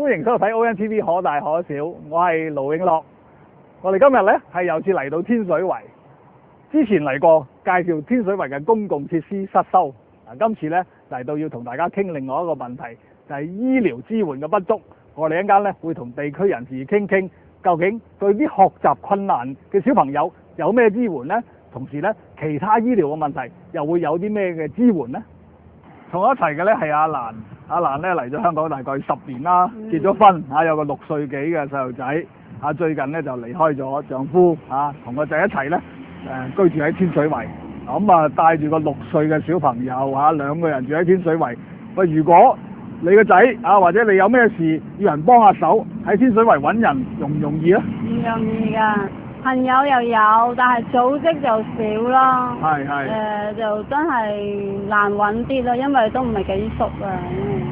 歡迎收睇 ONTV 可大可小，我係盧永樂。我哋今日呢係又次嚟到天水圍，之前嚟過介紹天水圍嘅公共設施失修。今次呢嚟到要同大家傾另外一個問題，就係醫療支援嘅不足。我哋一陣間呢會同地區人士傾傾，究竟對啲學習困難嘅小朋友有咩支援呢？同時呢，其他醫療嘅問題又會有啲咩嘅支援呢？同我一齊嘅呢係阿蘭，阿蘭呢嚟咗香港大概10年啦，結咗婚嚇，有個6歲幾嘅細路仔嚇，最近呢就離開咗丈夫嚇，同個仔一齊呢居住喺天水圍，咁啊帶住個6歲嘅小朋友嚇，2個人住喺天水圍。喂，如果你個仔啊或者你有咩事要人幫下手，喺天水圍揾人容唔容易啊？唔容易㗎。朋友又有，但係組織就少咯。係。就真係難揾啲咯，因為都唔係幾熟啊。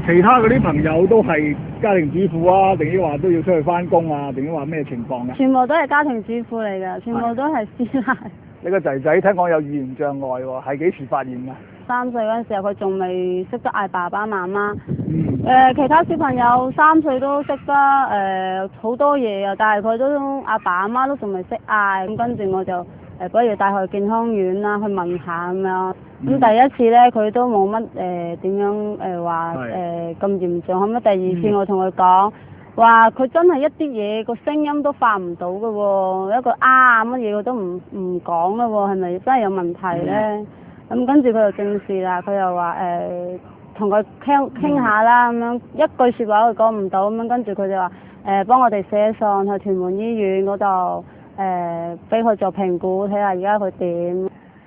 其他嗰啲朋友都係家庭主婦啊，定係話都要出去返工啊，定係話咩情況啊？全部都係家庭主婦嚟㗎，全部都係師奶。你個仔仔聽講有語言障礙喎，係幾時發現㗎？3歲嗰陣時候，佢仲未識得嗌爸爸媽媽。其他小朋友3歲都識得好多嘢啊，但係佢都阿爸阿媽都仲未識嗌，咁跟住我就不如帶佢去健康院啦，去問下咁樣。咁第一次咧，佢都冇乜點樣話咁嚴重，後尾第二次我同佢講話，佢真係一啲嘢個聲音都發唔到嘅喎，一個乜嘢佢都唔講嘅喎，係咪真係有問題咧？咁跟住佢就正視啦，佢又話同佢傾下啦，咁樣一句説話佢講唔到，咁樣跟住佢就話幫我哋寫信去屯門醫院嗰度俾佢做評估，睇下而家佢點。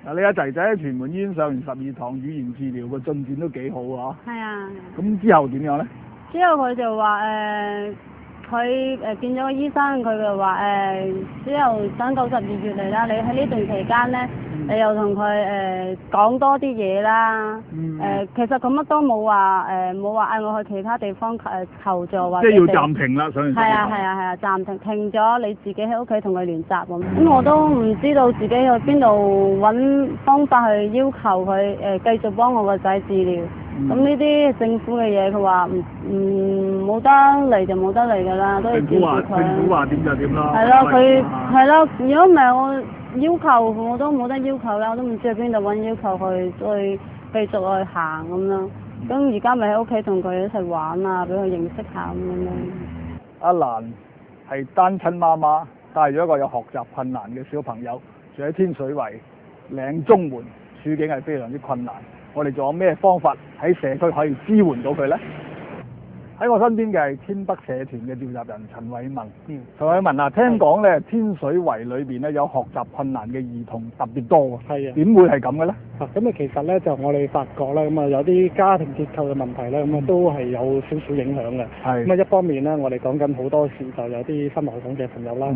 嗱，你阿仔仔喺屯門醫院上完12堂語言治療，個進展都幾好啊！係啊。咁之後點樣咧？之後佢就話佢見咗個醫生，佢就話之後等到12月嚟啦，你喺呢段期間咧，你又同佢講多啲嘢啦。其實佢乜都冇話冇話嗌我去其他地方求助或者。即係要暫停啦，上完。係啊，暫停咗，你自己喺屋企同佢聯絡咁。咁我都唔知道自己去邊度揾方法去要求佢繼續幫我個仔治療。咁呢啲政府嘅嘢，佢話冇得嚟就冇得嚟㗎啦，都要照顧佢。政府話點就點啦。係咯，佢係咯，如果唔係我要求，我都冇得要求啦，我都唔知去邊度揾要求去再繼續去行咁咯。咁而家咪喺屋企同佢一齊玩啊，俾佢認識下咁樣咯。阿蘭係單親媽媽，帶咗一個有學習困難嘅小朋友，住喺天水圍嶺中門，處境係非常之困難。我哋仲有咩方法喺社區可以支援到佢呢？喺我身邊嘅係天北社團嘅召集人陳偉文。陳偉文啊，聽講咧天水圍裏邊咧有學習困難嘅兒童特別多喎。係啊。點會係咁嘅咧？咁其實咧就我哋發覺咧，咁有啲家庭結構嘅問題咧，咁都係有少少影響嘅。係。咁一方面咧，我哋講緊好多時就有啲心學統嘅朋友啦。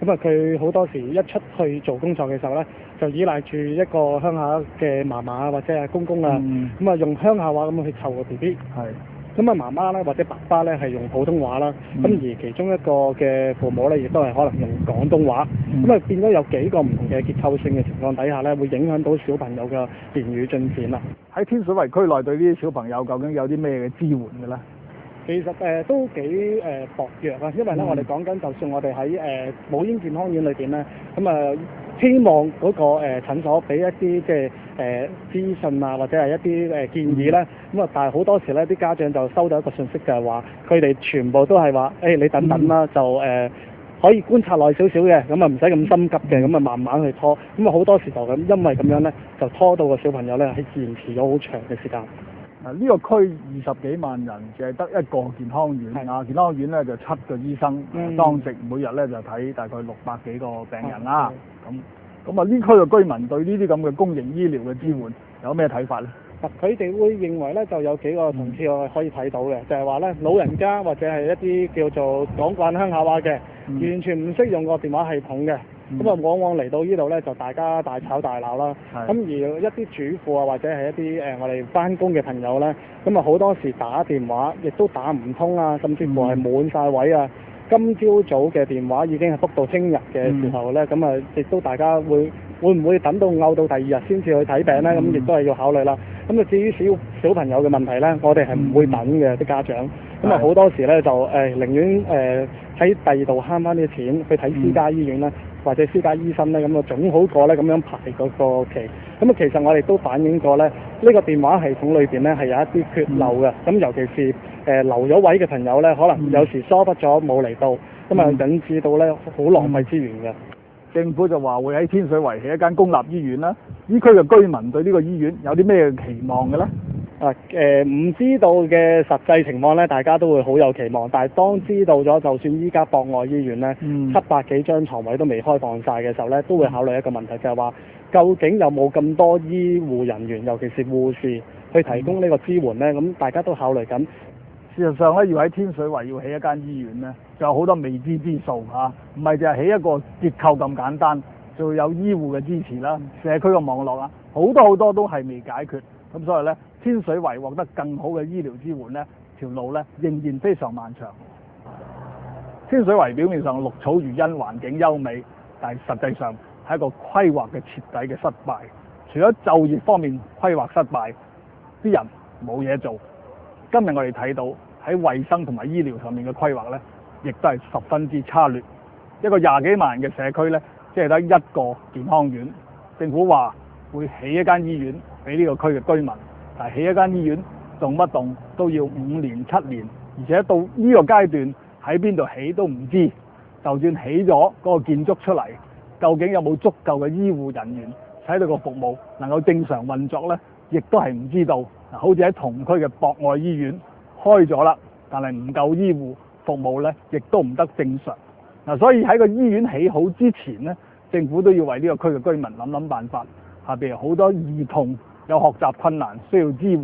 咁佢好多時一出去做工作嘅時候咧，就依賴住一個鄉下嘅嫲嫲或者係公公啊，咁用鄉下話咁去湊個 BB。係。咁媽媽咧或者爸爸咧係用普通話啦，咁而其中一個嘅父母咧亦都係可能用廣東話，咁變咗有幾個唔同嘅結構性嘅情況底下咧，會影響到小朋友嘅言語進展啦。喺天水圍區內對呢啲小朋友究竟有啲咩嘅支援嘅咧？其實都幾薄弱啊，因為咧我哋講緊，就算我哋喺母嬰健康院裏邊咧，咁希望嗰個診所俾一啲即係資訊啊，或者係一啲建議咧，咁但係好多時咧啲家長就收到一個信息，就係話佢哋全部都係話你等等啦，就可以觀察耐少少嘅，咁唔使咁心急嘅，咁慢慢去拖，咁好多時就咁，因為咁樣咧就拖到個小朋友咧係延遲咗好長嘅時間。呢個區20幾萬人，淨係得一個健康院啊！健康院咧就7個醫生，當值每日咧就睇大概600幾個病人啦。咁呢區嘅居民對呢啲咁嘅公營醫療嘅支援有咩睇法咧？佢哋會認為咧就有幾個層次我可以睇到嘅，就係話咧老人家或者係一啲叫做講慣鄉下話嘅，完全唔識用個電話系統嘅。咁往往嚟到呢度咧就大家大吵大鬧啦。咁而一啲主婦啊或者係一啲我哋返工嘅朋友咧，咁好多時打電話亦都打唔通啊，甚至乎係滿晒位啊。今朝早嘅電話已經係 book 到聽日嘅時候咧，咁亦都大家會唔會等到拗到第2日先至去睇病咧？咁亦都係要考慮啦。咁至於小朋友嘅問題咧，我哋係唔會等嘅啲家長。咁啊好多時咧就寧願喺第二度慳翻啲錢去睇私家醫院啦，或者私家醫生咧，咁啊總好過咧咁樣排嗰個期。咁啊其實我哋都反映過咧，呢個電話系統裏邊咧係有一啲缺漏嘅。咁尤其是留咗位嘅朋友咧，可能有時疏忽咗冇嚟到，咁啊引致到咧好浪費資源嘅。政府就話會喺天水圍起一間公立醫院啦。依區嘅居民對呢個醫院有啲咩期望嘅咧？唔知道嘅實際情況咧，大家都會好有期望。但係當知道咗，就算依家博愛醫院咧，700幾張床位都未開放晒嘅時候咧，都會考慮一個問題，就係話究竟有冇咁多醫護人員，尤其是護士去提供呢個支援咧？咁大家都考慮緊。事實上咧，要喺天水圍要起一間醫院咧，就有好多未知之數嚇，唔係就係起一個結構咁簡單，就有醫護嘅支持啦、社區嘅網絡啦，好多都係未解決。咁所以咧，天水圍獲得更好嘅醫療支援咧，條路咧仍然非常漫長。天水圍表面上綠草如茵，環境優美，但係實際上係一個規劃嘅徹底嘅失敗。除咗就業方面規劃失敗，啲人冇嘢做。今日我哋睇到喺衛生同埋醫療上面嘅規劃咧，亦都係十分之差劣。一個20幾萬人嘅社區咧，即係得一個健康院。政府話會起一間醫院俾呢個區嘅居民，但係起一間醫院動不動都要5年7年，而且到呢個階段喺邊度起都唔知。就算起咗嗰個建築出嚟，究竟有冇足夠嘅醫護人員使到個服務能夠正常運作呢？亦都係唔知道。嗱，好似喺同區嘅博愛醫院開咗啦，但係唔夠醫護服務呢，亦都唔得正常。嗱，所以喺個醫院起好之前呢，政府都要為呢個區嘅居民諗辦法。譬如好多兒童有學習困難需要支援，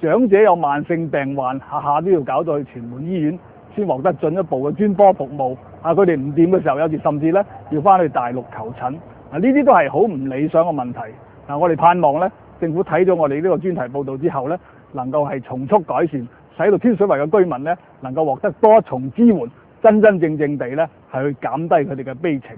長者有慢性病患，下都要搞到去屯門醫院先獲得進一步嘅專科服務。佢哋唔掂嘅時候，有時甚至呢要翻去大陸求診。呢啲都係好唔理想嘅問題。我哋盼望呢，政府睇咗我哋呢個專題報導之後呢，能夠係從速改善，使到天水圍嘅居民呢能夠獲得多一重支援，真正地呢係去減低佢哋嘅悲情。